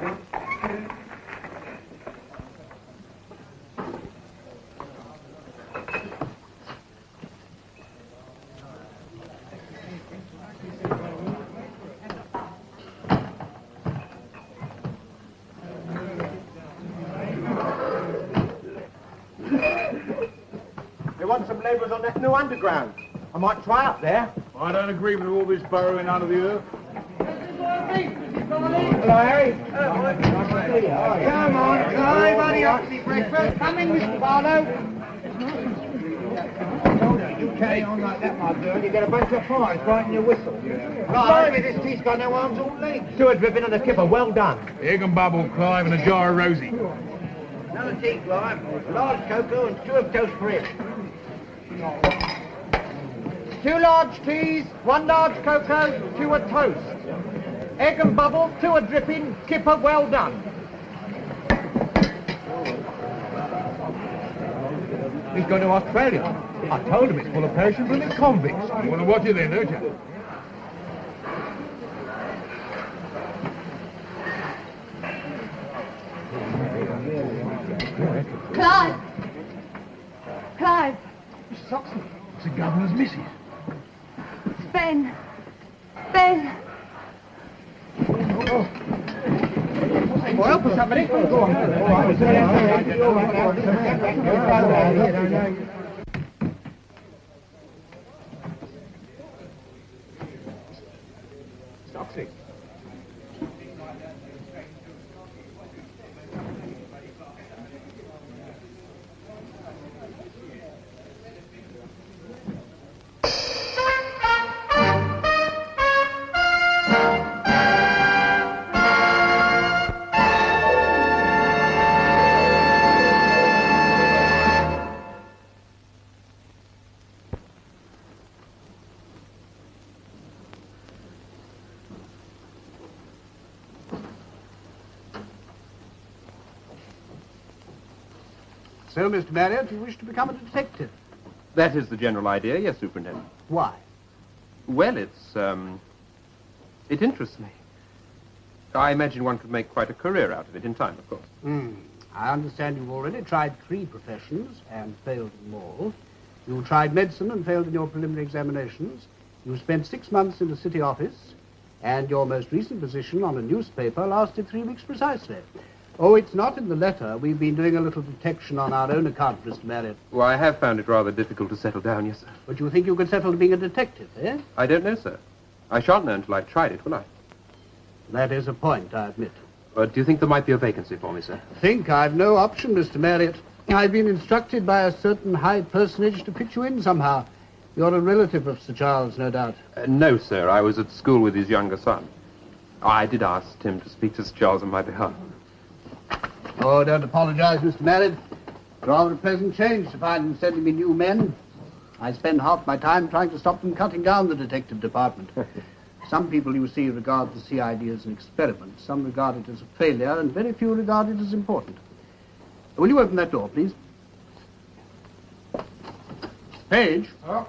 They want some labourers on that new underground. I might try up there. I don't agree with all this burrowing under the earth. Hello, Harry. Come on, Clive. Only up to breakfast. Come in, Mr. Barlow. You carry on like that, my girl, you get a bunch of flies right in your whistle. Blimey, this tea's got no arms or legs. Two a dripping and a kipper, well done. Egg and bubble, Clive, and a jar of Rosie. Another tea, Clive. A large cocoa and 2 of toast bread. 2 large teas, 1 large cocoa, 2 a toast. Egg and bubble, 2 a dripping, kipper, well done. He's going to Australia. I told him it's full of perishable and convicts. You want to watch it then, don't you? Clive! Clive! Mrs. Oxley, it's the governor's missus. It's Ben! Ben! Well, help us, somebody. Go on. Oxley. So, Mr. Marriott, you wish to become a detective? That is the general idea, yes, Superintendent. Why? Well, it interests me. I imagine one could make quite a career out of it in time, of course. I understand you've already tried 3 professions and failed in them all. You tried medicine and failed in your preliminary examinations. You spent 6 months in the city office, and your most recent position on a newspaper lasted 3 weeks precisely. Oh, it's not in the letter. We've been doing a little detection on our own account, Mr. Marriott. Well, I have found it rather difficult to settle down, yes, sir. But you think you could settle to being a detective, eh? I don't know, sir. I shan't know until I've tried it, will I? That is a point, I admit. Do you think there might be a vacancy for me, sir? Think I've no option, Mr. Marriott. I've been instructed by a certain high personage to pitch you in somehow. You're a relative of Sir Charles, no doubt. No, sir. I was at school with his younger son. I did ask Tim to speak to Sir Charles on my behalf. Oh, don't apologize, Mr. Marriott. Rather a pleasant change to find them sending me new men. I spend half my time trying to stop them cutting down the detective department. Some people, you see, regard the CID as an experiment. Some regard it as a failure, and very few regard it as important. Will you open that door, please? Page. Oh.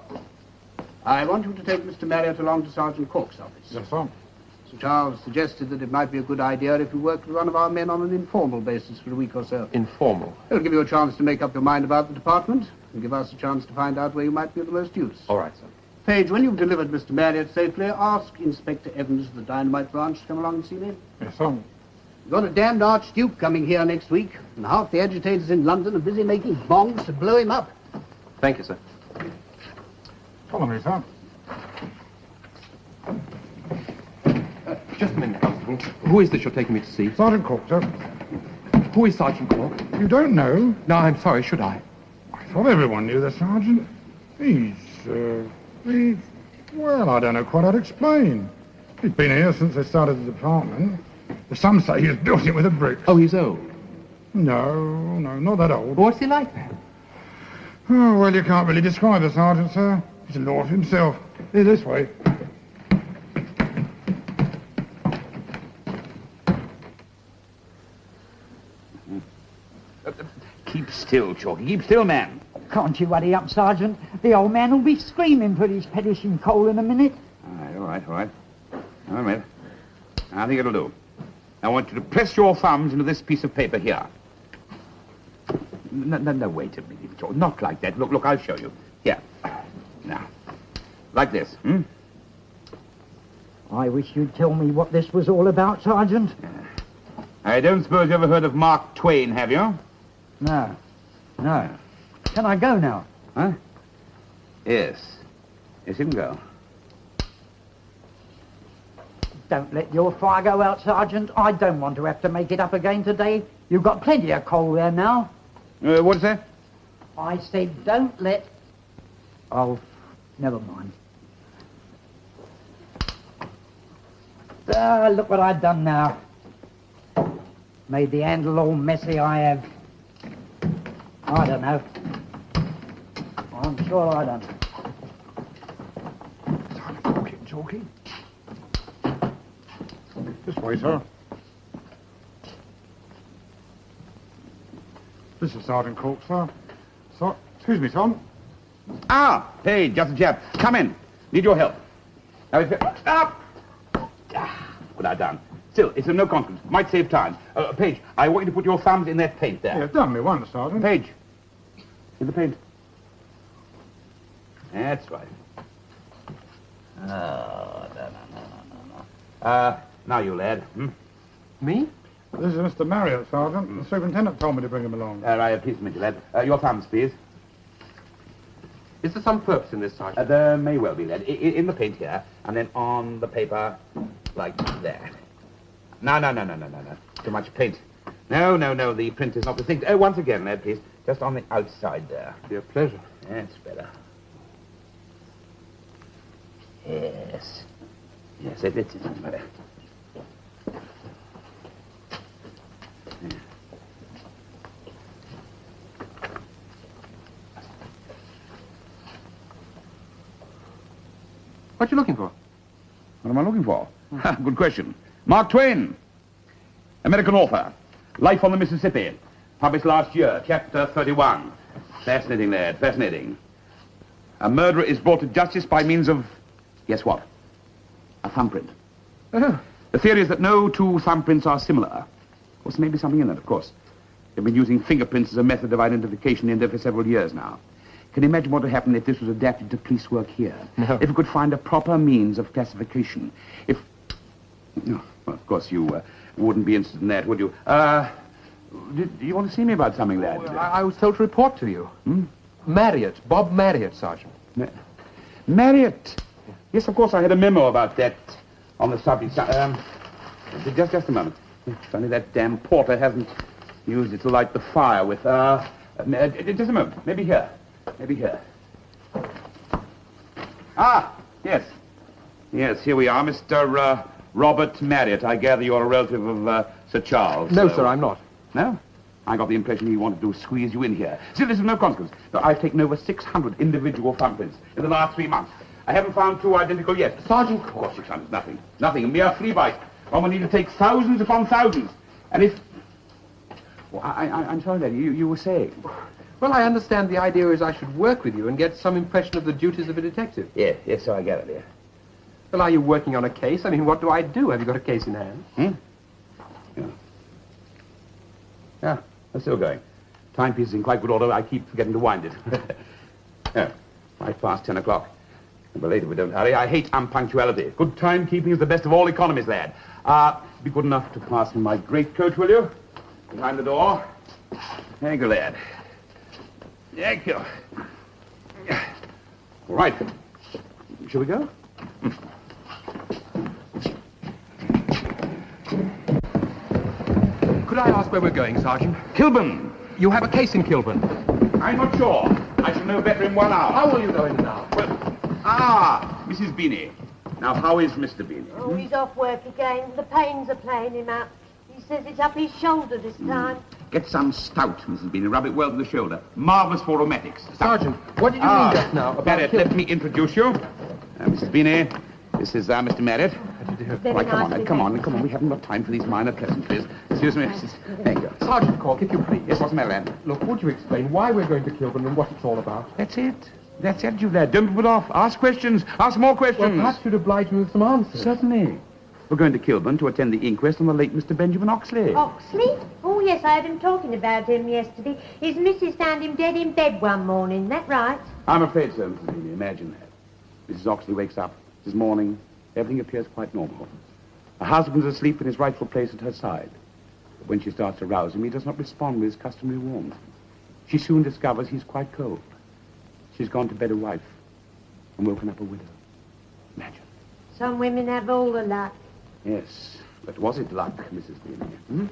I want you to take Mr. Marriott along to Sergeant Cork's office. Yes, sir. Sir Charles suggested that it might be a good idea if you worked with one of our men on an informal basis for a week or so. Informal? It'll give you a chance to make up your mind about the department and give us a chance to find out where you might be of the most use. All right, sir. Page, when you've delivered Mr. Marriott safely, ask Inspector Evans of the Dynamite Branch to come along and see me. Yes, sir. You've got a damned archduke coming here next week, and half the agitators in London are busy making bongs to blow him up. Thank you, sir. Follow me, sir. Just a minute, Constable. Who is this you're taking me to see? Sergeant Cork, sir. Who is Sergeant Cork? You don't know? No, I'm sorry, should I? I thought everyone knew the sergeant. He's, well, I don't know quite how to explain. He's been here since they started the department. Some say he's built it with a brick. Oh, he's old? No, not that old. What's he like, then? Oh, well, you can't really describe the sergeant, sir. He's a lord himself. Here, this way. Keep still, Chalky. Keep still, man. Can't you hurry up, Sergeant? The old man will be screaming for his perishing coal in a minute. All right. All right, mate. I think it'll do. I want you to press your thumbs into this piece of paper here. No, wait a minute, George. Not like that. Look, I'll show you. Here. Now. Like this, I wish you'd tell me what this was all about, Sergeant. I don't suppose you ever heard of Mark Twain, have you? No. Can I go now? Huh? Yes. Yes, you can go. Don't let your fire go out, Sergeant. I don't want to have to make it up again today. You've got plenty of coal there now. What is that? I said don't let... Oh, never mind. Look what I've done now. Made the handle all messy, I have. I don't know. I'm sure I don't. Talking. This way, sir. This is Sergeant Cork, sir. Excuse me, Tom. Ah, hey, just a chap. Come in. Need your help. Now, up! What I done? Still, it's of no consequence. Might save time. Page, I want you to put your thumbs in that paint there. Yeah, done me once, Sergeant. Page. In the paint. That's right. Oh, no. Now you, lad. Me? This is Mr. Marriott, Sergeant. The superintendent told me to bring him along. Right, please admit you, lad. Your thumbs, please. Is there some purpose in this, Sergeant? There may well be, lad. In the paint here, and then on the paper, like that. No. Too much paint. No, the print is not the thing. Once again, lad, please. Just on the outside there. Be a pleasure. That's better. Yes, that's it. Better. What you looking for? What am I looking for? Good question. Mark Twain, American author. Life on the Mississippi. Published last year, chapter 31. Fascinating, lad, fascinating. A murderer is brought to justice by means of, guess what? A thumbprint. The theory is that no two thumbprints are similar. Of course, there may be something in that, of course. They've been using fingerprints as a method of identification in India for several years now. Can you imagine what would happen if this was adapted to police work here? No. If we could find a proper means of classification. If... Well, of course, you wouldn't be interested in that, would you? Do you want to see me about something, lad? I was told to report to you. Marriott, Bob Marriott, Sergeant. Marriott? Yes, of course, I had a memo about that on the subject. Just a moment. It's only that damn porter hasn't used it to light the fire with, just a moment. Maybe here. Ah, yes. Yes, here we are, Mr. Robert Marriott. I gather you're a relative of Sir Charles. No, sir, I'm not. No? I got the impression he wanted to squeeze you in here. Still, this is no consequence. I've taken over 600 individual thumbprints in the last 3 months. I haven't found two identical yet. Sergeant Of course, 600 is nothing. Nothing, a mere flea bite. One will need to take thousands upon thousands. And if... Well, I'm sorry, lady, you were saying... Well, I understand the idea is I should work with you and get some impression of the duties of a detective. Yes, so I get it, dear. Well, are you working on a case? I mean, what do I do? Have you got a case in hand? Yeah, I'm still going. Timepiece is in quite good order. I keep forgetting to wind it. Right past 10 o'clock. But later we don't hurry. I hate unpunctuality. Good timekeeping is the best of all economies, lad. Be good enough to fasten my greatcoat, will you? Behind the door. Thank you, lad. Thank you. All right. Shall we go? Could I ask where we're going, Sergeant? Kilburn. You have a case in Kilburn. I'm not sure. I shall know better in 1 hour. How will you know it now? Well, Mrs. Beanie. Now, how is Mr. Beanie? Oh, he's off work again. The pains are playing him up. He says it's up his shoulder this time. Get some stout, Mrs. Beanie. Rub it well to the shoulder. Marvellous for rheumatics. Stout. Sergeant, what did you mean just now about Marriott, let me introduce you. Mrs. Beanie, this is Mr. Marriott. Very Right, nice come on. We haven't got time for these minor pleasantries. Excuse me, Thank you. Sergeant Cork, if you please. Yes, what's the matter, lad? Look, would you explain why we're going to Kilburn and what it's all about? That's it, you lad. Don't put off. Ask questions. Ask more questions. Well, perhaps you'd oblige me with some answers. Certainly. We're going to Kilburn to attend the inquest on the late Mr. Benjamin Oxley. Oxley? Oh, yes, I heard him talking about him yesterday. His missus found him dead in bed one morning, that right? I'm afraid so, Mrs. Amy. Imagine that. Mrs. Oxley wakes up. This morning, everything appears quite normal. Her husband's asleep in his rightful place at her side. But when she starts to rouse him, he does not respond with his customary warmth. She soon discovers he's quite cold. She's gone to bed a wife and woken up a widow. Imagine. Some women have all the luck. Yes, but was it luck, Mrs. Amy?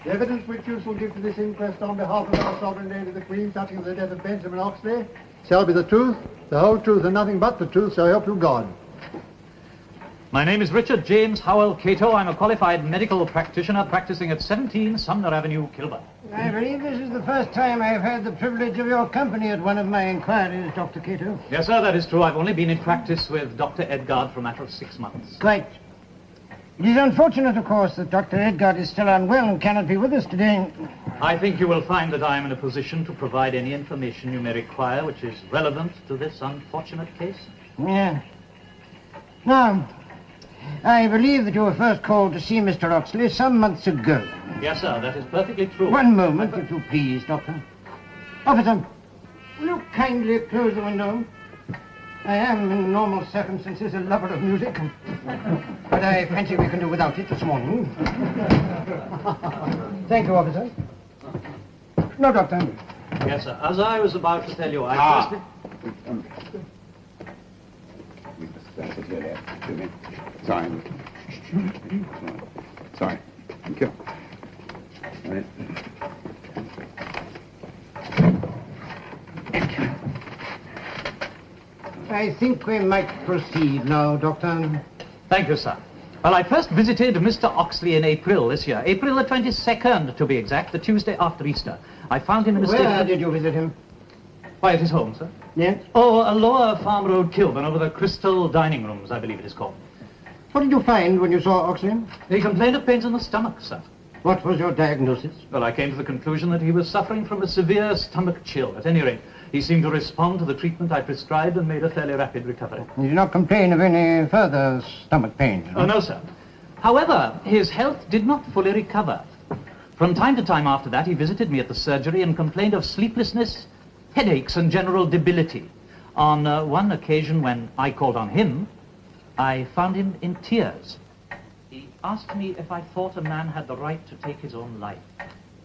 The evidence which you shall give to this inquest on behalf of our sovereign lady the Queen touching the death of Benjamin Oxley shall be the truth, the whole truth, and nothing but the truth, so help you God. My name is Richard James Howell Cato. I'm a qualified medical practitioner practicing at 17 Sumner Avenue, Kilburn. I believe this is the first time I've had the privilege of your company at one of my inquiries, Dr. Cato. Yes, sir, that is true. I've only been in practice with Dr. Edgard for a matter of 6 months. Quite. It is unfortunate, of course, that Dr. Edgard is still unwell and cannot be with us today. I think you will find that I am in a position to provide any information you may require which is relevant to this unfortunate case. Yeah. Now, I believe that you were first called to see Mr. Oxley some months ago. Yes, sir, that is perfectly true. One moment, if you please, Doctor. Officer, will you kindly close the window? I am, in normal circumstances, a lover of music, but I fancy we can do without it this morning. Thank you, officer. No, Doctor. Yes, sir. As I was about to tell you, Sorry. Sorry. Thank you. All right. I think we might proceed now, Doctor. Thank you, sir. Well, I first visited Mr. Oxley in April this year. April the 22nd, to be exact, the Tuesday after Easter. I found him in a state... Where did you visit him? Why, at his home, sir. Yes? Oh, a lower Farm Road, Kilburn, over the Crystal Dining Rooms, I believe it is called. What did you find when you saw Oxley? He complained of pains in the stomach, sir. What was your diagnosis? Well, I came to the conclusion that he was suffering from a severe stomach chill. At any rate, he seemed to respond to the treatment I prescribed and made a fairly rapid recovery. He did not complain of any further stomach pains? Oh, no, sir. However, his health did not fully recover. From time to time after that, he visited me at the surgery and complained of sleeplessness, headaches, and general debility. On one occasion when I called on him, I found him in tears. He asked me if I thought a man had the right to take his own life.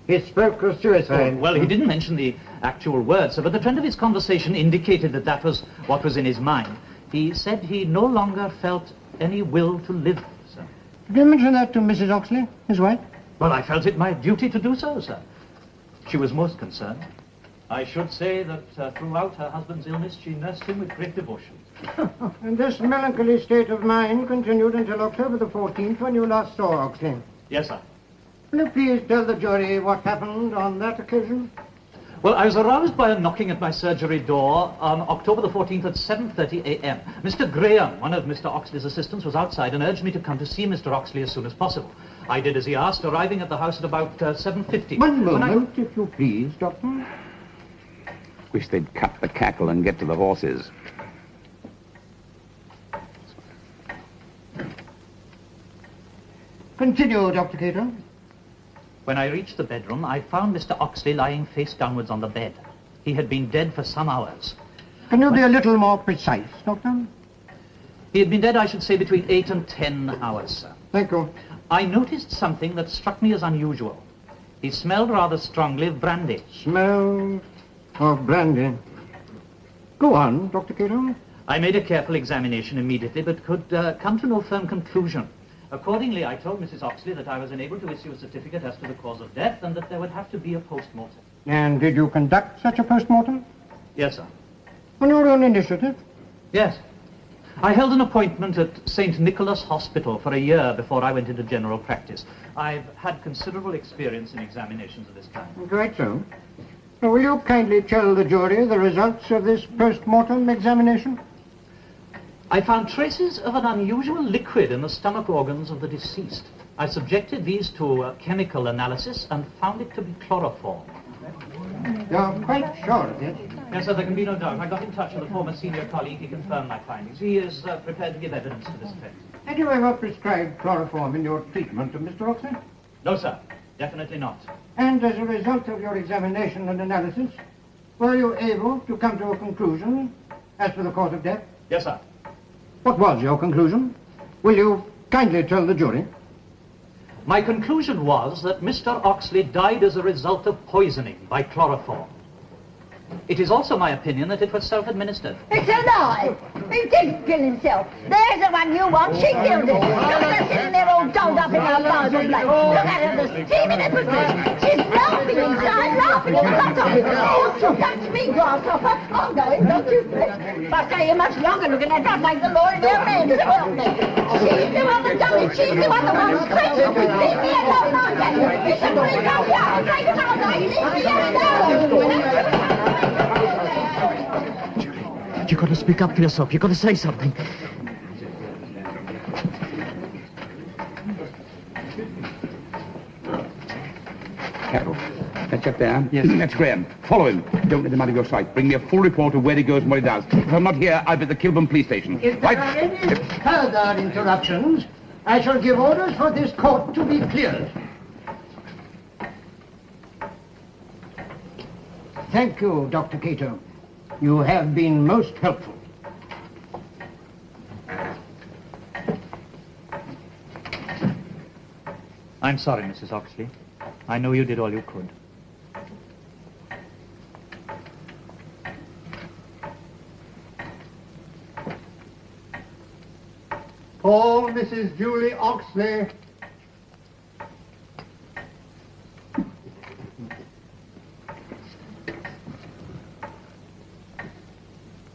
He spoke of suicide. Oh, well, he didn't mention the actual words, sir, but the trend of his conversation indicated that that was what was in his mind. He said he no longer felt any will to live, sir. Did you mention that to Mrs. Oxley, his wife? Well, I felt it my duty to do so, sir. She was most concerned. I should say that throughout her husband's illness, she nursed him with great devotion. And this melancholy state of mind continued until October the 14th, when you last saw Oxley. Yes, sir. Will you please tell the jury what happened on that occasion? Well, I was aroused by a knocking at my surgery door on October the 14th at 7:30 a.m. Mr. Graham, one of Mr. Oxley's assistants, was outside and urged me to come to see Mr. Oxley as soon as possible. I did as he asked, arriving at the house at about 7:50. One moment, if you please, Doctor. Wish they'd cut the cackle and get to the horses. Continue, Dr. Cato. When I reached the bedroom, I found Mr. Oxley lying face downwards on the bed. He had been dead for some hours. Can you be a little more precise, Doctor? He had been dead, I should say, between 8 and 10 hours, sir. Thank you. I noticed something that struck me as unusual. He smelled rather strongly of brandy. Smell of brandy. Go on, Dr. Cato. I made a careful examination immediately, but could come to no firm conclusion. Accordingly, I told Mrs. Oxley that I was unable to issue a certificate as to the cause of death and that there would have to be a post-mortem. And did you conduct such a post-mortem? Yes, sir. On your own initiative? Yes. I held an appointment at St. Nicholas Hospital for a year before I went into general practice. I've had considerable experience in examinations of this kind. Quite so. Now, will you kindly tell the jury the results of this post-mortem examination? I found traces of an unusual liquid in the stomach organs of the deceased. I subjected these to chemical analysis and found it to be chloroform. You're quite sure of it? Yes, sir, there can be no doubt. I got in touch with a former senior colleague. He confirmed my findings. He is prepared to give evidence to this effect. Had you ever prescribed chloroform in your treatment of Mr. Oxley? No, sir. Definitely not. And as a result of your examination and analysis, were you able to come to a conclusion as to the cause of death? Yes, sir. What was your conclusion? Will you kindly tell the jury? My conclusion was that Mr. Oxley died as a result of poisoning by chloroform. It is also my opinion that it was self-administered. It's a lie. He didn't kill himself. There's the one you want. She killed him. Look at her sitting there all dolled up in her blouse and blood. Look at her, the steaming at the face. She's laughing inside, laughing in front of me. Oh, don't touch me, grasshopper. I'm going, don't you fret. I'll stay here much longer looking at that like the Lord their man to help me. She's the one that done it. She's the one that wants straight. Leave me alone, I tell you. It's a freak out here. I'm trying to tell you. Leave me alone. You've got to speak up for yourself. You've got to say something. Carol, that's up there. Yes. That's Graham. Follow him. Don't let him out of your sight. Bring me a full report of where he goes and what he does. If I'm not here, I'll be at the Kilburn police station. If there are any further interruptions, I shall give orders for this court to be cleared. Thank you, Dr. Cato. You have been most helpful. I'm sorry, Mrs. Oxley. I know you did all you could. Call Mrs. Julie Oxley.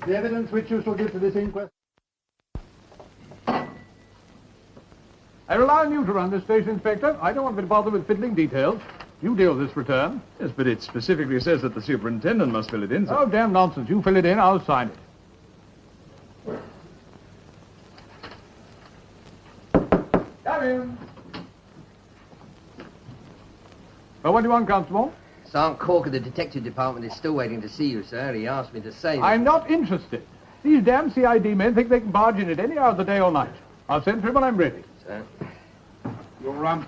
The evidence which you shall give to this inquest. I rely on you to run this station, Inspector. I don't want to be bothered with fiddling details. You deal with this return. Yes, but it specifically says that the superintendent must fill it in, sir. Oh, damn nonsense. You fill it in, I'll sign it. Come in. Well, what do you want, Constable? Sergeant Cork of the Detective Department is still waiting to see you, sir. He asked me to say that... I'm not interested. These damn CID men think they can barge in at any hour of the day or night. I'll send for him when I'm ready. Sir? You're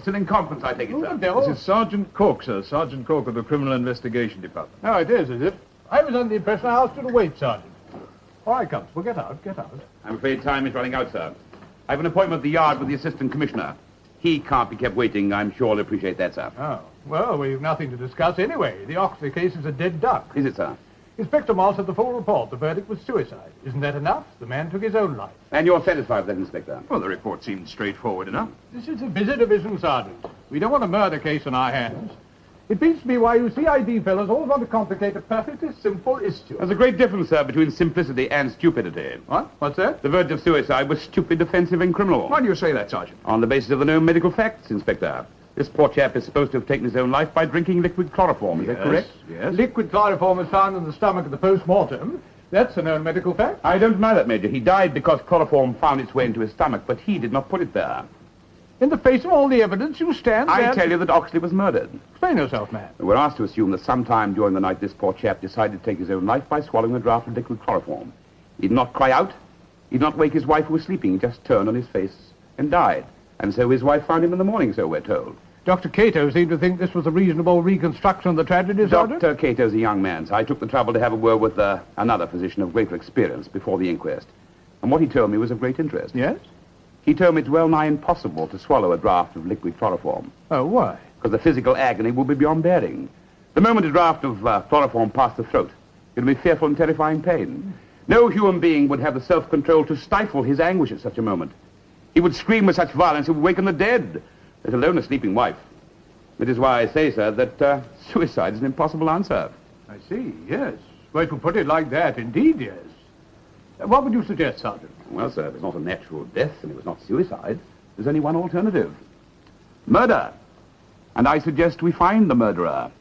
still in conference, I take it, sir. Devil. This is Sergeant Cork, sir. Sergeant Cork of the Criminal Investigation Department. No, it is it? I was under the impression I asked you to wait, Sergeant. All right, Constable, get out, get out. I'm afraid time is running out, sir. I have an appointment at the yard with the Assistant Commissioner. He can't be kept waiting. I'm sure he'll appreciate that, sir. Oh, well, we've nothing to discuss anyway. The Oxley case is a dead duck. Is it, sir? Inspector Moss had the full report. The verdict was suicide. Isn't that enough? The man took his own life. And you're satisfied with that, Inspector? Well, the report seemed straightforward enough. This is a busy division, Sergeant. We don't want a murder case on our hands. It beats me why you CID fellows always want to complicate a perfectly simple issue. There's a great difference, sir, between simplicity and stupidity. What? What's that? The verdict of suicide was stupid, offensive, and criminal. Why do you say that, Sergeant? On the basis of the known medical facts, Inspector. This poor chap is supposed to have taken his own life by drinking liquid chloroform. Is that correct? Yes. Liquid chloroform was found in the stomach of the post-mortem. That's a known medical fact. I don't deny that, Major. He died because chloroform found its way into his stomach, but he did not put it there. In the face of all the evidence, you stand there... I tell you that Oxley was murdered. Explain yourself, man. We're asked to assume that sometime during the night this poor chap decided to take his own life by swallowing a draught of liquid chloroform. He did not cry out. He did not wake his wife who was sleeping. He just turned on his face and died. And so his wife found him in the morning, so we're told. Dr. Cato seemed to think this was a reasonable reconstruction of the tragedy, Sergeant. Dr. Cato's a young man, so I took the trouble to have a word with another physician of greater experience before the inquest. And what he told me was of great interest. Yes? He told me it's well nigh impossible to swallow a draught of liquid chloroform. Oh, why? Because the physical agony would be beyond bearing. The moment a draught of chloroform passed the throat, it would be fearful and terrifying pain. No human being would have the self-control to stifle his anguish at such a moment. He would scream with such violence it would waken the dead, let alone a sleeping wife. It is why I say, sir, that suicide is an impossible answer. I see, yes. Well, if you put it like that, indeed, yes. What would you suggest, Sergeant? Well, sir, it was not a natural death, and it was not suicide. There's only one alternative. Murder. And I suggest we find the murderer,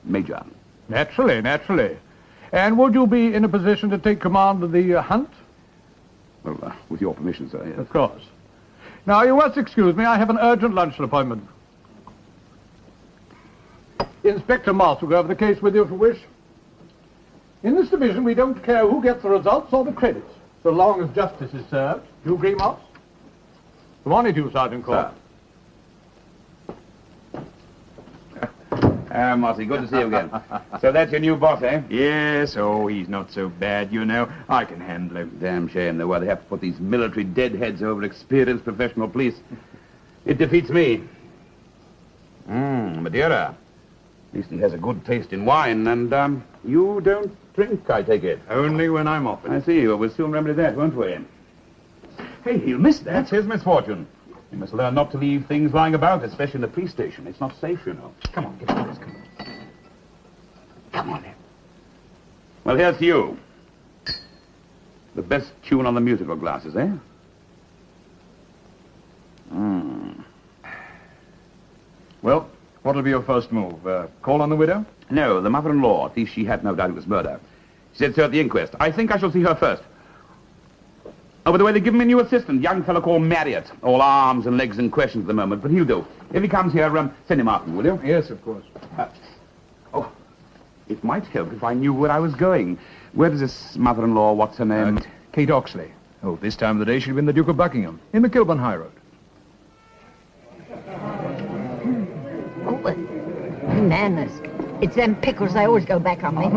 Major. Naturally, naturally. And would you be in a position to take command of the hunt? Well, with your permission, sir, yes. Of course. Now, you must excuse me. I have an urgent luncheon appointment. Inspector Moss will go over the case with you if you wish. In this division, we don't care who gets the results or the credits, so long as justice is served. You agree, Moss? Good morning to you, Sergeant Cork. Mossy, good to see you again. So that's your new boss, eh? Yes, oh, he's not so bad, you know. I can handle him. Damn shame, though, why they have to put these military deadheads over experienced professional police. It defeats me. Madeira. At least he has a good taste in wine, and, you don't drink, I take it. Only when I'm offered. I see. Well, we'll soon remedy that, won't we? Hey, he'll miss that. That's his misfortune. You must learn not to leave things lying about, especially in the police station. It's not safe, you know. Come on, get on this, come on. Come on, then. Well, here's to you. The best tune on the musical glasses, eh? Well, what'll be your first move? Call on the widow? No, the mother-in-law. At least she had no doubt it was murder. She said so at the inquest. I think I shall see her first. Oh, by the way, they've given me a new assistant, young fellow called Marriott. All arms and legs in question at the moment, but he'll do. If he comes here, send him after, will you? Yes, of course. It might help if I knew where I was going. Where does this mother-in-law, what's her name? Kate Oxley. Oh, this time of the day she'll be in the Duke of Buckingham, in the Kilburn High Road. Manners. It's them pickles, they always go back on me.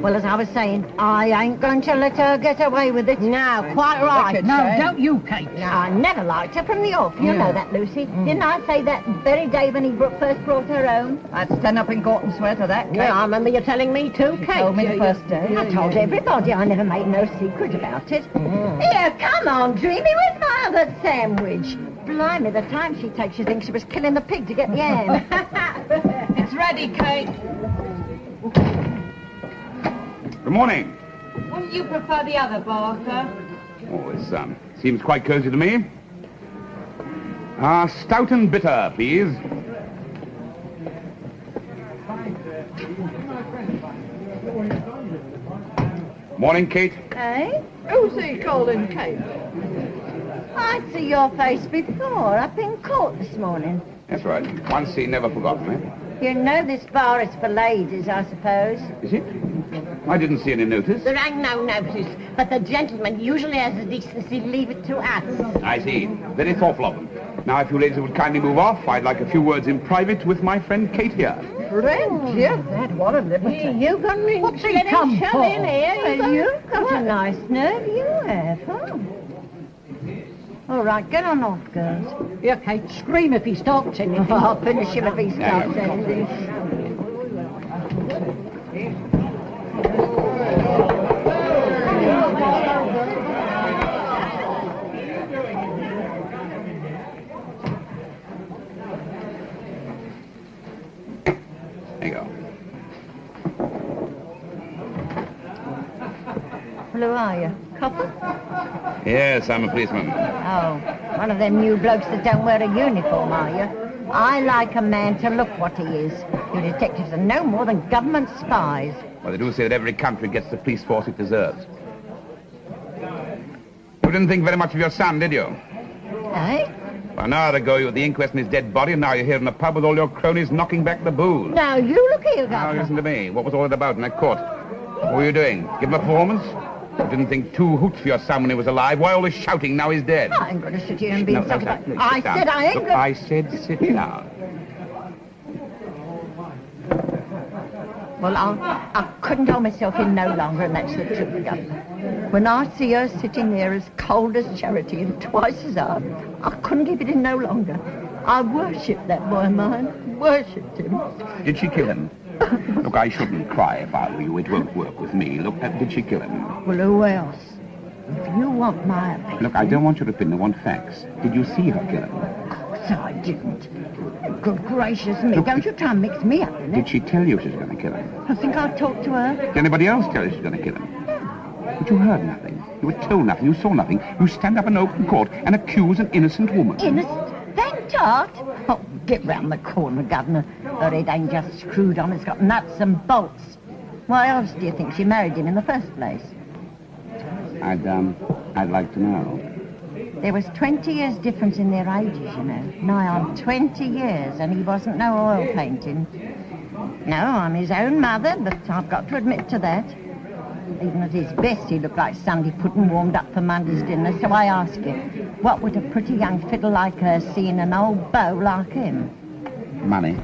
Well, as I was saying, I ain't going to let her get away with it. No, quite right. No, don't you, Kate? No, I never liked her from the off. You know that, Lucy. Didn't I say that very day when he first brought her home? I'd stand up in court and swear to that, Kate. Yeah, I remember you telling me too, Kate. Told me the first day. I told everybody. I never made no secret about it. Here, come on, Dreamy. Where's my other sandwich? Blimey, the time she takes, she thinks she was killing the pig to get the ham. It's ready, Kate. Good morning. Wouldn't you prefer the other bar, sir? Oh, it seems quite cozy to me. Stout and bitter, please. Morning, Kate. Eh? Who's he calling Kate? I'd see your face before, up in court this morning. That's right. Once seen, never forgotten, eh? You know this bar is for ladies, I suppose. Is it? I didn't see any notice. There ain't no notice, but the gentleman usually has the decency to leave it to us. I see. Very thoughtful of them. Now, if you ladies would kindly move off, I'd like a few words in private with my friend Kate here. Friend, yes, that, what a liberty. You got me. What's he come for? In here. You've got a nice nerve, you have, huh? All right, get on off, girls. Here, Kate, scream if he starts anything. I'll finish him if he starts anything. There you go. Who are you? Copper? Yes, I'm a policeman. Oh, one of them new blokes that don't wear a uniform, are you? I like a man to look what he is. You detectives are no more than government spies. Well, they do say that every country gets the police force it deserves. You didn't think very much of your son, did you? Eh? Well, an hour ago you were at the inquest on his dead body, and now you're here in the pub with all your cronies knocking back the booze. Now, you look here, Now, Governor. listen to me. What was all that about in that court? What were you doing? Give him a performance? You didn't think two hoots for your son when he was alive. Why all this shouting now he's dead? I ain't going to sit here and be No, insulted. no, no, I sit down. said I ain't Look, going I said sit down. Well, I couldn't hold myself in no longer, and that's the truth, Governor. When I see her sitting there as cold as charity and twice as hard, I couldn't keep it in no longer. I worshipped that boy of mine. Worshipped him. Did she kill him? Look, I shouldn't cry if I were you. It won't work with me. Look, did she kill him? Well, who else? If you want my opinion... Look, I don't want your opinion. I want facts. Did you see her kill him? Of course I didn't. Good gracious me. Don't you try and mix me up in it. Did she tell you she was going to kill him? I think I talked to her. Did anybody else tell you she was going to kill him? But you heard nothing. You were told nothing. You saw nothing. You stand up in open court and accuse an innocent woman. Innocent? Thank Tart. Oh, get round the corner, Governor. Her head ain't just screwed on. It's got nuts and bolts. Why else do you think she married him in the first place? I'd like to know. There was 20 years difference in their ages, you know. Nigh on 20 years, and he wasn't no oil painting. No, I'm his own mother, but I've got to admit to that. Even at his best, he looked like Sunday pudding warmed up for Monday's dinner, so I ask you, what would a pretty young fiddle like her see in an old beau like him? Money.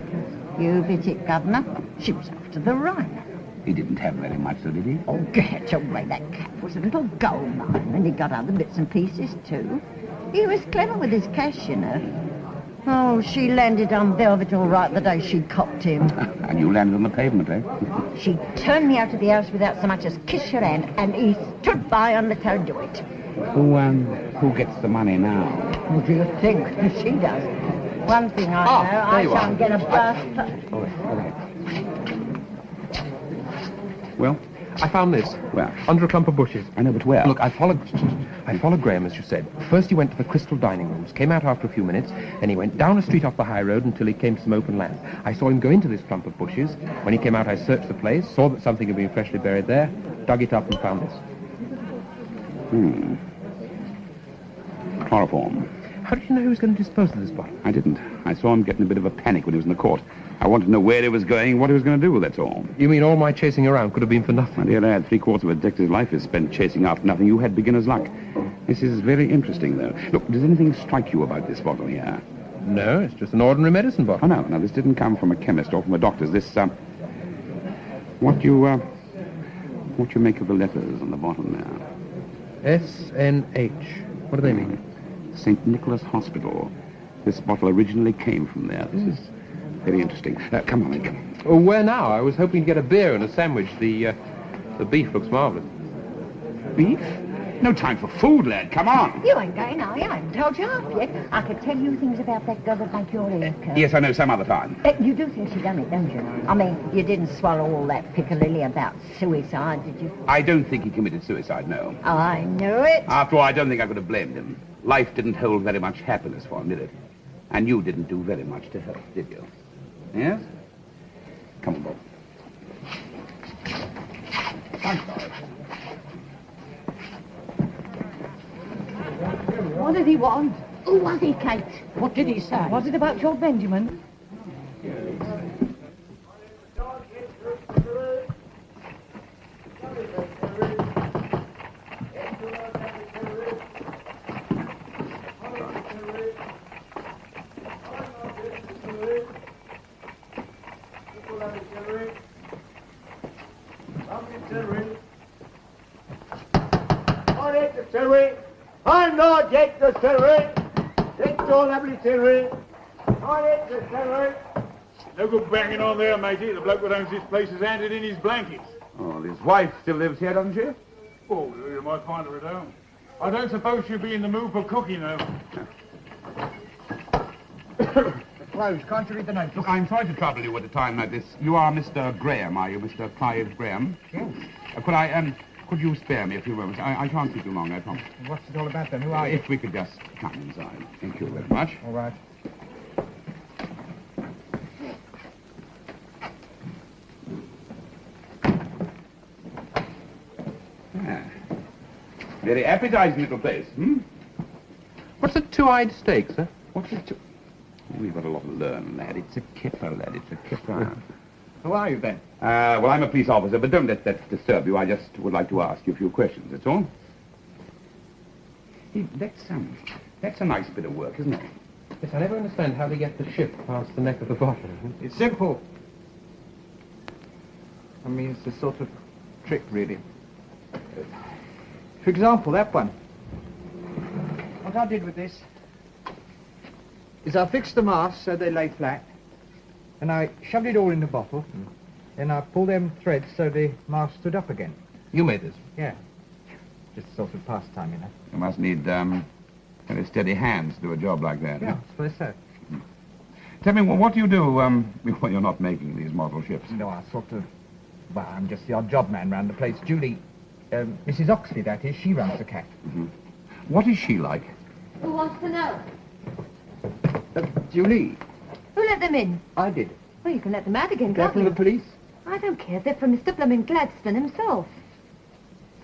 You bit it, Governor. She was after the Rhine. He didn't have very much, though, did he? Oh, get away. That cap was a little gold mine, and he got other bits and pieces, too. He was clever with his cash, you know. Oh, she landed on velvet all right the day she copped him. And you landed on the pavement, eh? She turned me out of the house without so much as kiss her hand, and he stood by and let her do it. Who gets the money now? What do you think? She does. One thing I know, I shan't get a burst. Well, I found this. Where? Under a clump of bushes. I know, but where? Look, I followed Graham, as you said. First he went to the crystal dining rooms, came out after a few minutes, then he went down a street off the high road until he came to some open land. I saw him go into this clump of bushes. When he came out, I searched the place, saw that something had been freshly buried there, dug it up and found this. Chloroform. How did you know he was going to dispose of this bottle? I didn't. I saw him get in a bit of a panic when he was in the court. I wanted to know where he was going, what he was going to do, that's all. You mean all my chasing around could have been for nothing? My dear lad, 3/4 of a detective's life is spent chasing after nothing. You had beginner's luck. This is very interesting, though. Look, does anything strike you about this bottle here? No, it's just an ordinary medicine bottle. Oh, no, this didn't come from a chemist or from a doctor's. This, what do you make of the letters on the bottom there? SNH. What do they mean? St. Nicholas Hospital. This bottle originally came from there. This is very interesting. Come on, come. Oh, where now? I was hoping to get a beer and a sandwich. The beef looks marvellous. Beef? No time for food, lad. Come on. You ain't going, are you? I haven't told you half yet. I could tell you things about that girl that make your hair curl. Yes, I know, some other time. You do think she done it, don't you? I mean, you didn't swallow all that piccalilli about suicide, did you? I don't think he committed suicide, no. I knew it. After all, I don't think I could have blamed him. Life didn't hold very much happiness for him, did it? And you didn't do very much to help, did you? Yes? Come on, Bob. Thanks, Bob. What did he want? Who was he, Kate? What did he say? Was it about your Benjamin? I'm not Jake the Celery. Take your lovely celery. On it, the celery. No good banging on there, matey. The bloke that owns this place has handed in his blankets. Oh, his wife still lives here, doesn't she? Oh, you might find her at home. I don't suppose she'll be in the mood for cooking, though. Close. Can't you read the note? Look, I'm sorry to trouble you at a time like this. You are Mr. Graham, are you, Mr. Clive Graham? Yes. Could you spare me a few moments? I can't keep you long, I promise. What's it all about, then? Who are you? If we could just come inside. Thank you very much. All right. Very appetizing little place, What's a two-eyed steak, sir? What's it? We've got a lot to learn, lad. It's a kipper, lad. It's a kipper. Who are you, then? Well, I'm a police officer, but don't let that disturb you. I just would like to ask you a few questions, that's all. Hey, that's a nice bit of work, isn't it? Yes, I never understand how they get the ship past the neck of the bottle. It's simple. I mean, it's a sort of trick, really. For example, that one. What I did with this is I fixed the masts so they lay flat, and I shoved it all in the bottle, and I pulled them threads so the mast stood up again. You made this? Yeah. Just a sort of pastime, you know. You must need very steady hands to do a job like that. Yeah, I suppose so. Tell me, what do you do when you're not making these model ships? No, I sort of... Well, I'm just the odd job man round the place. Julie, Mrs. Oxley, that is, she runs the cat. Mm-hmm. What is she like? Who wants to know? Julie. Who let them in? I did. Well, you can let them out again, They're can't from you? the police. I don't care. They're from Mr. Blooming Gladstone himself.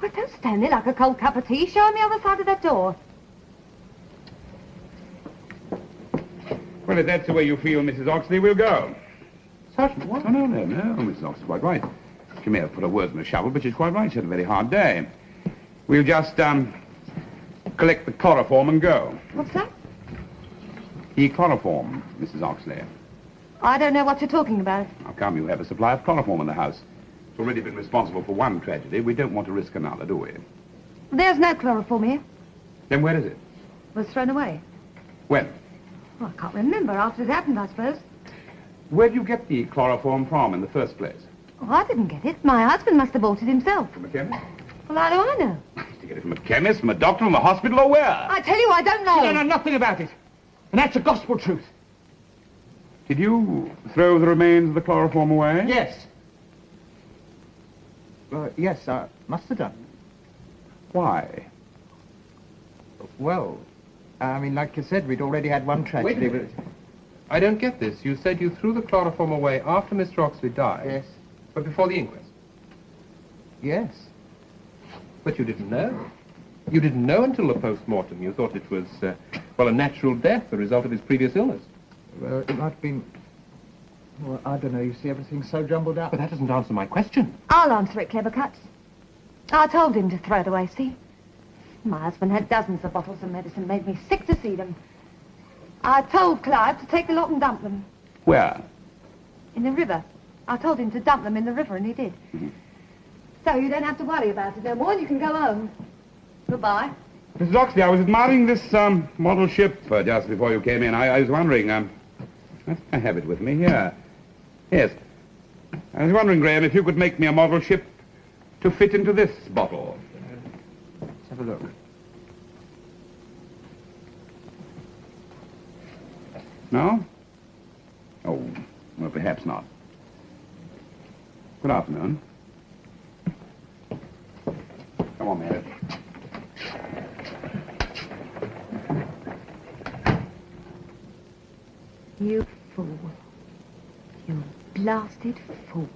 Well, don't stand there like a cold cup of tea. Show on the other side of that door. Well, if that's the way you feel, Mrs. Oxley, we'll go. Sergeant, what? Oh, no, Mrs. Oxley's quite right. She may have put her words in a shovel, but she's quite right. She had a very hard day. We'll just, collect the chloroform and go. What's that? The chloroform, Mrs. Oxley. I don't know what you're talking about. How come you have a supply of chloroform in the house? It's already been responsible for one tragedy. We don't want to risk another, do we? There's no chloroform here. Then where is it? It was thrown away. When? Well, I can't remember. After it happened, I suppose. Where'd you get the chloroform from in the first place? Oh, I didn't get it. My husband must have bought it himself. From a chemist? Well, how do I know? To get it from a chemist, from a doctor, from a hospital, or where? I tell you, I don't know. You don't know nothing about it. And that's the gospel truth. Did you throw the remains of the chloroform away? Yes. Yes, I must have done. Why? Well, I mean, like you said, we'd already had one tragedy. Wait a minute. I don't get this. You said you threw the chloroform away after Mr. Oxley died. Yes. But before the inquest. Yes. But you didn't know. You didn't know until the post-mortem. You thought it was, well, a natural death, the result of his previous illness. Well, it might have been... Well, I don't know. You see, everything's so jumbled up. But that doesn't answer my question. I'll answer it, Clever Cuts. I told him to throw it away, see? My husband had dozens of bottles of medicine, made me sick to see them. I told Clive to take the lot and dump them. Where? In the river. I told him to dump them in the river, and he did. Mm-hmm. So you don't have to worry about it no more, and you can go home. Goodbye. Mrs. Oxley, I was admiring this model ship just before you came in. I was wondering, I have it with me here. Yes. I was wondering, Graham, if you could make me a model ship to fit into this bottle. Let's have a look. No? Oh, well, perhaps not. Good afternoon. Come on, Mary. You fool. You blasted fool.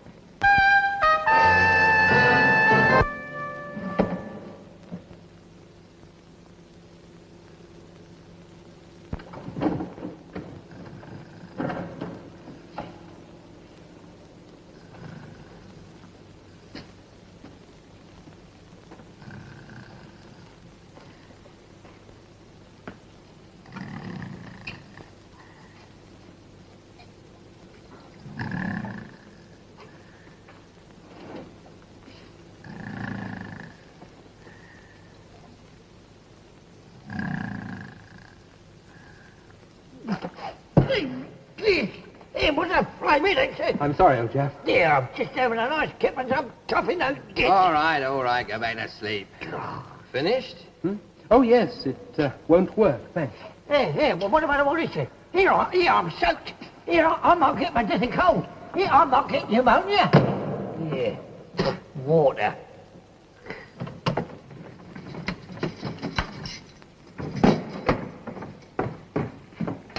Hey, what's that flaming thing? I'm sorry, old Jeff. Yeah, I'm just having a nice kip and some coffee, no ditch. All right, go back to sleep. Finished? Oh, yes, it won't work, thanks. Hey, well, what about all this thing? Here, I'm soaked. Here, I might get my death and cold. Here, I might get pneumonia. Yeah, water.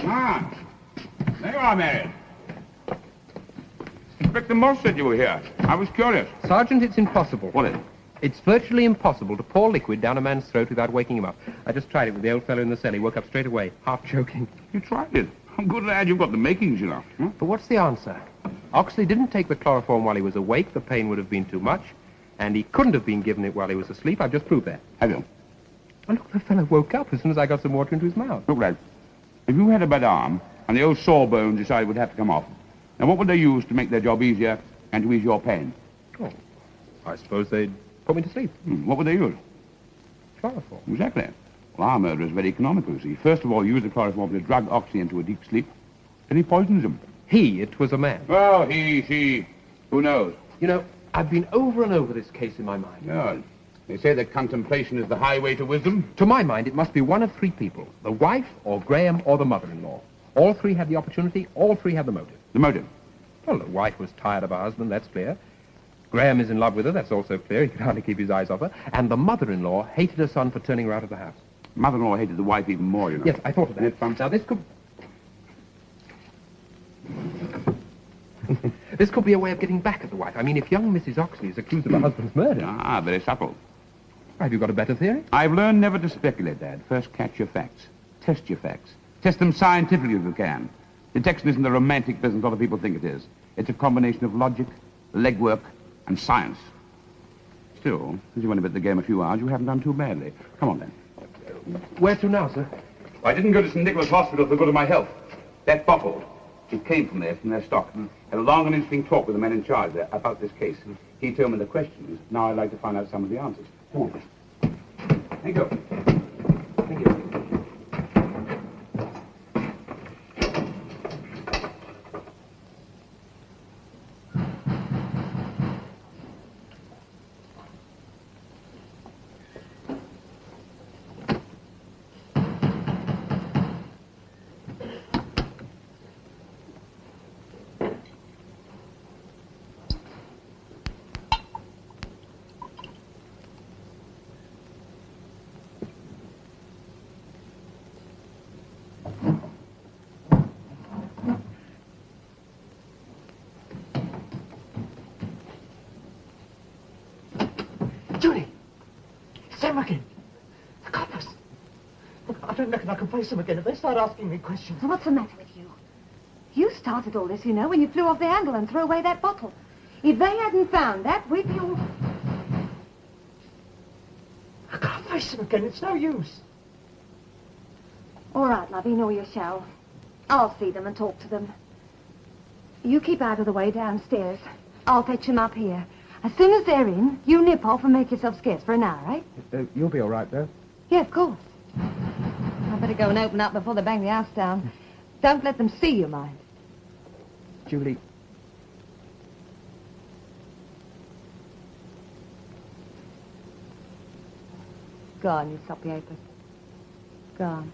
Ah, there you are, Mary. Inspector Moss said you were here. I was curious. Sergeant, it's impossible. What is it? It's virtually impossible to pour liquid down a man's throat without waking him up. I just tried it with the old fellow in the cell. He woke up straight away, half choking. You tried it. Good lad, you've got the makings, you know. Huh? But what's the answer? Oxley didn't take the chloroform while he was awake. The pain would have been too much. And he couldn't have been given it while he was asleep. I've just proved that. Have you? And look, the fellow woke up as soon as I got some water into his mouth. Look, lad, if you had a bad arm and the old sawbones decided would have to come off, now what would they use to make their job easier and to ease your pain? Oh, I suppose they'd put me to sleep. What would they use? Chloroform. Exactly. Well, our murder is very economical, you see. First of all, you use the chloroform to drug Oxley into a deep sleep, then he poisons him. It was a man. Oh, he, she, who knows? You know, I've been over and over this case in my mind. Yeah. They say that contemplation is the highway to wisdom. To my mind, it must be one of three people. The wife, or Graham, or the mother-in-law. All three had the opportunity, all three had the motive. The motive? Well, the wife was tired of her husband, that's clear. Graham is in love with her, that's also clear. He could hardly keep his eyes off her. And the mother-in-law hated her son for turning her out of the house. Mother-in-law hated the wife even more, you know. Yes, I thought of that. Now, this could... this could be a way of getting back at the wife. I mean, if young Mrs. Oxley is accused of her husband's murder... Ah, very subtle. Have you got a better theory? I've learned never to speculate, Dad. First catch your facts. Test your facts. Test them scientifically if you can. Detection isn't the romantic business other people think it is. It's a combination of logic, legwork, and science. Still, as you've only been at the game a few hours, you haven't done too badly. Come on, then. Where to now, sir? I didn't go to St. Nicholas Hospital for the good of my health. That bottle, it came from their stock. Had a long and interesting talk with the man in charge there about this case. He told me the questions. Now I'd like to find out some of the answers. Come on, then. Thank you. Thank you. Judy! It's them again. The coppers. I don't reckon I can face them again if they start asking me questions. So what's the matter with you? You started all this, you know, when you flew off the handle and threw away that bottle. If they hadn't found that with you... I can't face them again. It's no use. All right, lovey, nor you shall. I'll see them and talk to them. You keep out of the way downstairs. I'll fetch them up here. As soon as they're in, you nip off and make yourself scarce for an hour, eh? You'll be all right, though. Yeah, of course. I better go and open up before they bang the house down. Don't let them see you, mind. Julie, Go on, you soppy apron. Go on.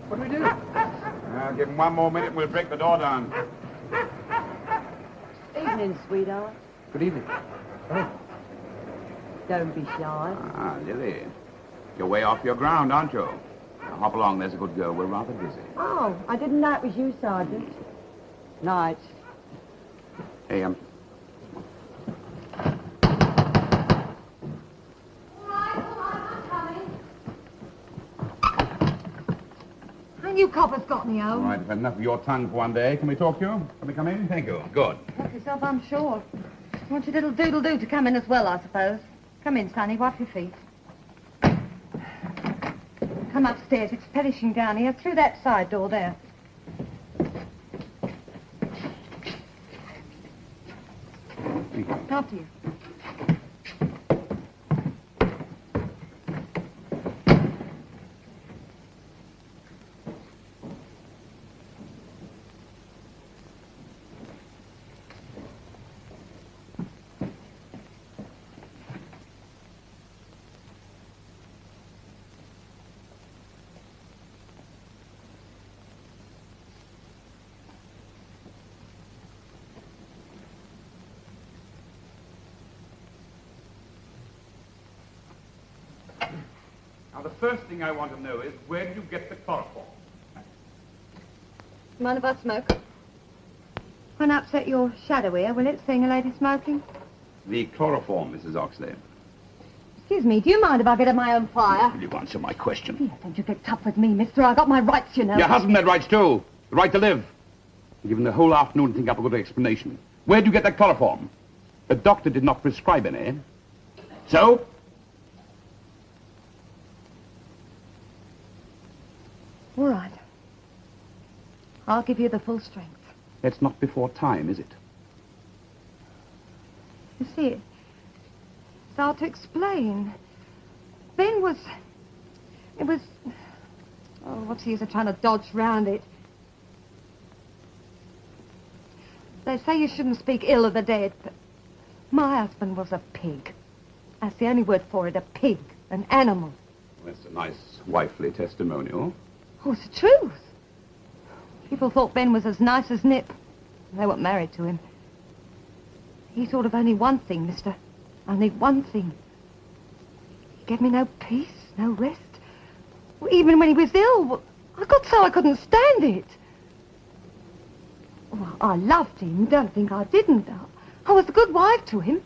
What do we do? Give him one more minute and we'll break the door down. Evening, sweetheart. good evening. Oh, Don't be shy. Ah, Lily. You're way off your ground, aren't you? Now, hop along, there's a good girl. We're rather busy. Oh, I didn't know it was you, Sergeant. Night. Hey, And you coppers got me all home. right, I've had enough of your tongue for one day. Can we talk to you? Can we come in? Thank you. Good. Help yourself, I'm sure. Want your little doodle-doo to come in as well, I suppose. Come in, Sonny. Wipe your feet. Come upstairs. It's perishing down here. Through that side door there. Thank you. After you. Now, the first thing I want to know is, where did you get the chloroform? Mind if I smoke? Won't upset your shadow here, will it, seeing a lady smoking? The chloroform, Mrs. Oxley. Excuse me, do you mind if I get at my own fire? Will you answer my question? Yeah, don't you get tough with me, mister. I got my rights, you know. Your husband had rights, too. The right to live. You've given the whole afternoon to think up a good explanation. Where did you get that chloroform? The doctor did not prescribe any. So? All right. I'll give you the full strength. That's not before time, is it? You see, it's hard to explain. Ben was... It was... Oh, what's the use of trying to dodge round it? They say you shouldn't speak ill of the dead, but my husband was a pig. That's the only word for it, a pig, an animal. That's a nice wifely testimonial. Oh, it's the truth. People thought Ben was as nice as Nip. They weren't married to him. He thought of only one thing, mister. Only one thing. He gave me no peace, no rest. Even when he was ill, I got so I couldn't stand it. Oh, I loved him. Don't think I didn't. I was a good wife to him.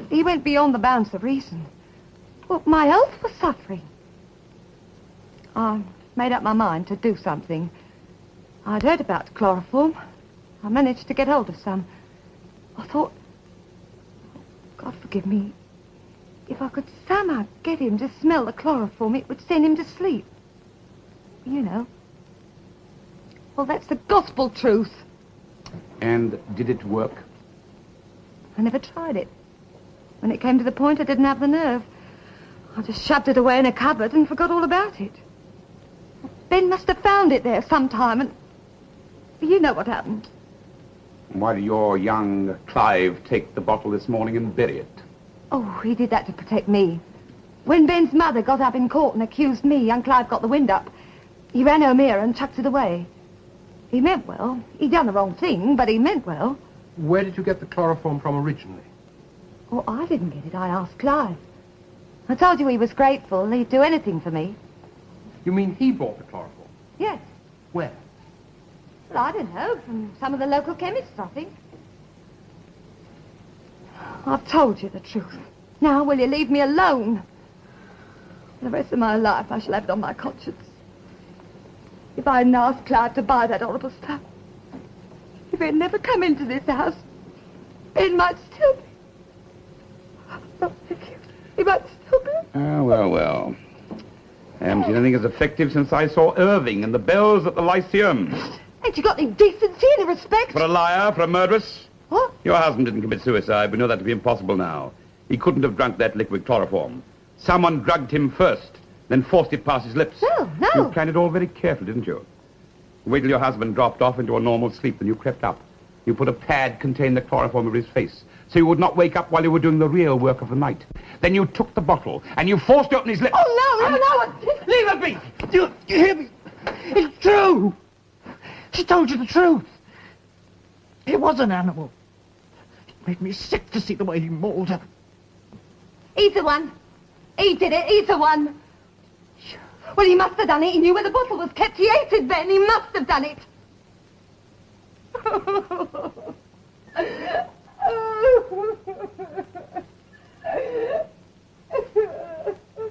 He went beyond the bounds of reason. Well, my health was suffering. I made up my mind to do something. I'd heard about chloroform. I managed to get hold of some. I thought, God forgive me, if I could somehow get him to smell the chloroform, it would send him to sleep. You know. Well, that's the gospel truth. And did it work? I never tried it. When it came to the point, I didn't have the nerve. I just shoved it away in a cupboard and forgot all about it. Ben must have found it there sometime, and you know what happened. Why did your young Clive take the bottle this morning and bury it? Oh, he did that to protect me. When Ben's mother got up in court and accused me, young Clive got the wind up. He ran home here and chucked it away. He meant well. He'd done the wrong thing, but he meant well. Where did you get the chloroform from originally? Oh, I didn't get it. I asked Clive. I told you he was grateful. He'd do anything for me. You mean he bought the chloroform? Yes. Where? Well, I don't know. From some of the local chemists, I think. I've told you the truth. Now, will you leave me alone? For the rest of my life, I shall have it on my conscience. If I hadn't asked Clive to buy that horrible stuff, if he'd never come into this house, Ben might still be. Oh, thank you. He might still be. Oh, well. I haven't seen anything as effective since I saw Irving and the bells at the Lyceum. Ain't you got any decency, any respect? For a liar, for a murderess? What? Your husband didn't commit suicide. We know that to be impossible now. He couldn't have drunk that liquid chloroform. Someone drugged him first, then forced it past his lips. No. You planned it all very carefully, didn't you? Wait till your husband dropped off into a normal sleep, then you crept up. You put a pad containing the chloroform over his face, so he would not wake up while you were doing the real work of the night. Then you took the bottle, and you forced open his lips. Oh, no! Leave her be! You hear me? It's true! She told you the truth. He was an animal. It made me sick to see the way he mauled her. He's the one. He did it. He's the one. Well, he must have done it. He knew where the bottle was kept. He hated Ben. He must have done it.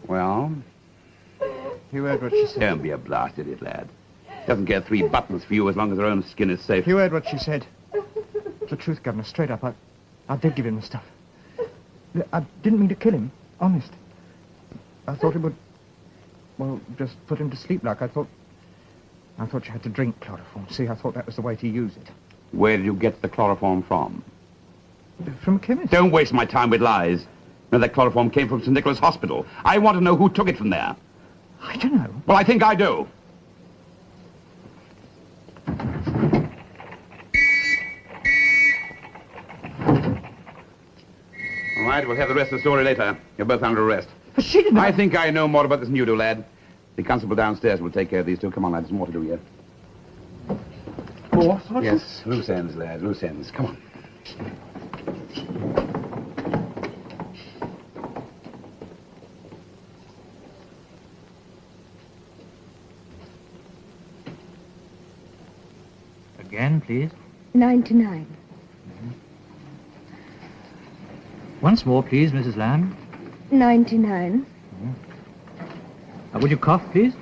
Well? You heard what she said. Don't be a blasted idiot, lad. Doesn't care 3 buttons for you as long as her own skin is safe. You heard what she said. It's the truth, Governor. Straight up, I did give him the stuff. I didn't mean to kill him. Honest. I thought it would, well, just put him to sleep like I thought you had to drink chloroform. See, I thought that was the way to use it. Where did you get the chloroform from? From a chemist. Don't waste my time with lies. No, that chloroform came from St. Nicholas Hospital. I want to know who took it from there. I don't know. Well, I think I do. All right, we'll have the rest of the story later. You're both under arrest. But she didn't. I think I know more about this than you do, lad. The constable downstairs will take care of these two. Come on, lad, there's more to do here. More? Yes, loose ends, lad, loose ends. Come on. Again, please. 99. Once more, please, Mrs. Lamb. 99. Would you cough, please?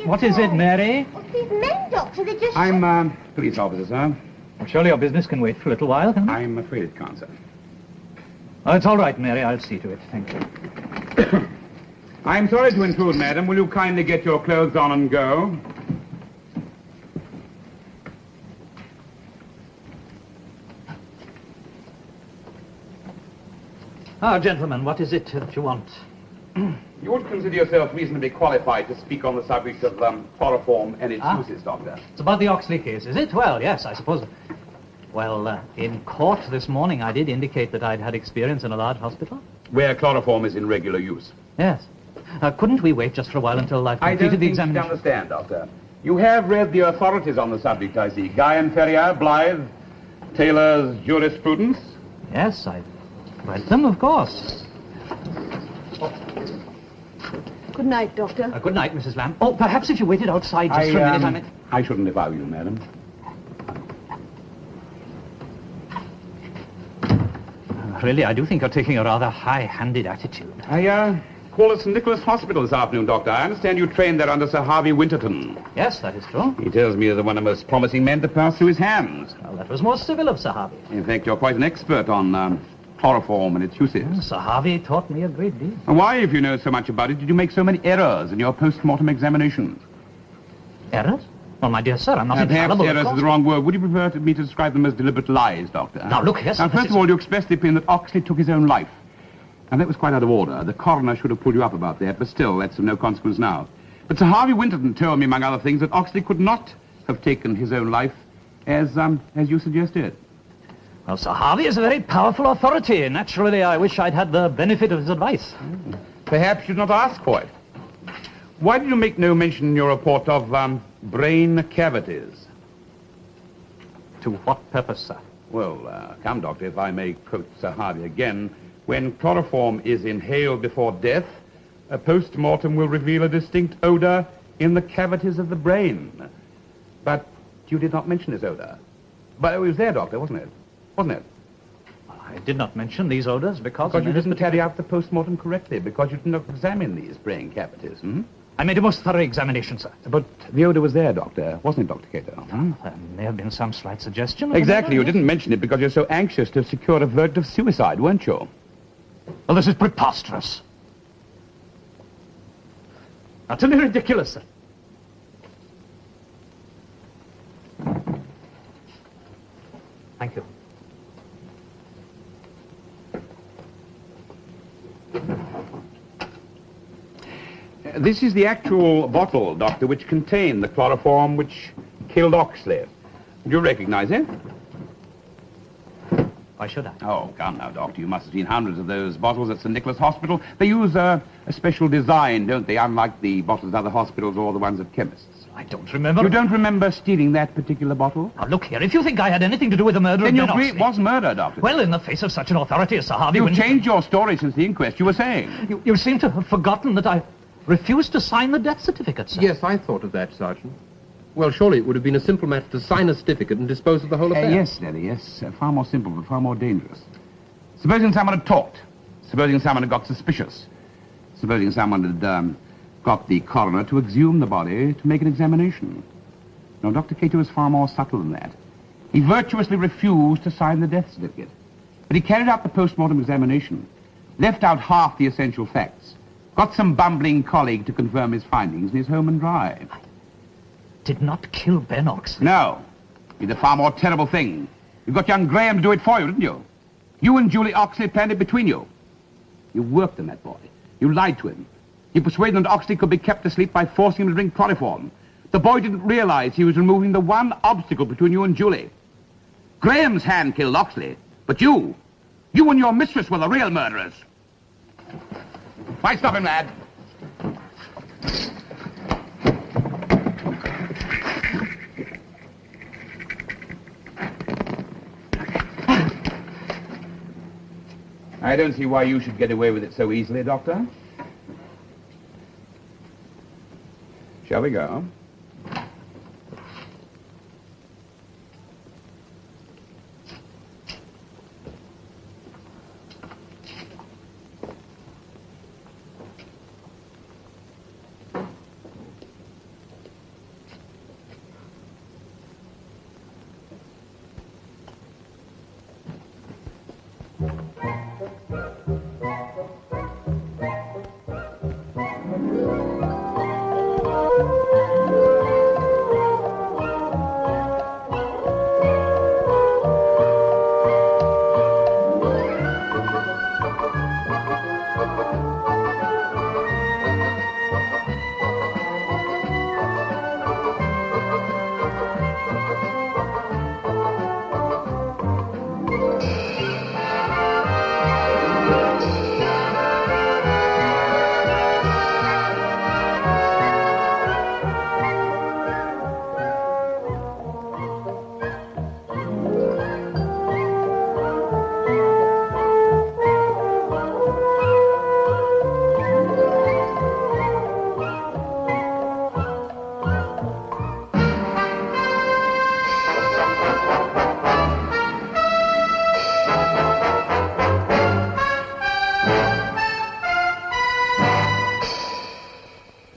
What is it, Mary? These men, Doctor, they just... I'm, police officer, sir. Well, surely your business can wait for a little while, can it? I'm afraid it can't, sir. Oh, it's all right, Mary. I'll see to it. Thank you. I'm sorry to intrude, madam. Will you kindly get your clothes on and go? Ah, gentlemen, what is it that you want? You would consider yourself reasonably qualified to speak on the subject of chloroform and its uses, Doctor. It's about the Oxley case, is it? Well, yes, I suppose. Well, in court this morning, I did indicate that I'd had experience in a large hospital. Where chloroform is in regular use. Yes. Couldn't we wait just for a while until I've completed the examination? I don't think you understand, Doctor. You have read the authorities on the subject, I see. Guy and Ferrier, Blythe, Taylor's jurisprudence. Yes, I've read them, of course. Good night, Doctor. Good night, Mrs. Lamb. Oh, perhaps if you waited outside just for a minute, I shouldn't if I were you, madam. really, I do think you're taking a rather high-handed attitude. I called at St. Nicholas Hospital this afternoon, Doctor. I understand you trained there under Sir Harvey Winterton. Yes, that is true. He tells me you're one of the most promising men to pass through his hands. Well, that was more civil of Sir Harvey. In fact, you're quite an expert on chloroform and its uses. Sir Harvey taught me a great deal. And why, if you know so much about it, did you make so many errors in your post-mortem examinations? Errors? Well, my dear sir, I'm not Perhaps infallible. errors is the wrong word. Would you prefer me to describe them as deliberate lies, Doctor? Now, look, yes. Now, first of all, you expressed the opinion that Oxley took his own life. And that was quite out of order. The coroner should have pulled you up about that, but still, that's of no consequence now. But Sir Harvey Winterton told me, among other things, that Oxley could not have taken his own life as you suggested. Well, Sir Harvey is a very powerful authority. Naturally, I wish I'd had the benefit of his advice. Perhaps you'd not ask for it. Why did you make no mention in your report of brain cavities? To what purpose, sir? Well, come, Doctor, if I may quote Sir Harvey again, when chloroform is inhaled before death, a post-mortem will reveal a distinct odor in the cavities of the brain. But you did not mention this odor. But it was there, Doctor, wasn't it? Wasn't it? I did not mention these odors because you didn't carry out the post-mortem correctly, because you did not examine these brain cavities, I made a most thorough examination, sir. But the odor was there, Doctor, wasn't it, Dr. Cato? There may have been some slight suggestion. Exactly. You didn't mention it because you're so anxious to secure a verdict of suicide, weren't you? Well, this is preposterous. Utterly ridiculous, sir. Thank you. This is the actual bottle, Doctor, which contained the chloroform which killed Oxley. Do you recognize it? Why should I? Oh, come now, Doctor. You must have seen hundreds of those bottles at St. Nicholas Hospital. They use a special design, don't they? Unlike the bottles at other hospitals or the ones at chemists. I don't remember. You don't remember stealing that particular bottle? Now, look here. If you think I had anything to do with the murder of Ben Then you agree Oxley... it was murder, Doctor. Well, in the face of such an authority as Sir Harvey... You've changed your story since the inquest, you were saying. You seem to have forgotten that I refused to sign the death certificate, sir. Yes, I thought of that, Sergeant. Well, surely it would have been a simple matter to sign a certificate and dispose of the whole affair. Yes, Daddy, yes. Far more simple, but far more dangerous. Supposing someone had talked. Supposing someone had got suspicious. Supposing someone had got the coroner to exhume the body to make an examination. No, Dr. Cato was far more subtle than that. He virtuously refused to sign the death certificate. But he carried out the post-mortem examination, left out half the essential facts, got some bumbling colleague to confirm his findings, and he's home and dry. I did not kill Ben Oxley. No. You did a far more terrible thing. You got young Graham to do it for you, didn't you? You and Julie Oxley planned it between you. You worked on that boy. You lied to him. You persuaded him that Oxley could be kept asleep by forcing him to drink chloroform. The boy didn't realize he was removing the one obstacle between you and Julie. Graham's hand killed Oxley, but you and your mistress were the real murderers. Why stop him, lad? I don't see why you should get away with it so easily, Doctor. Shall we go?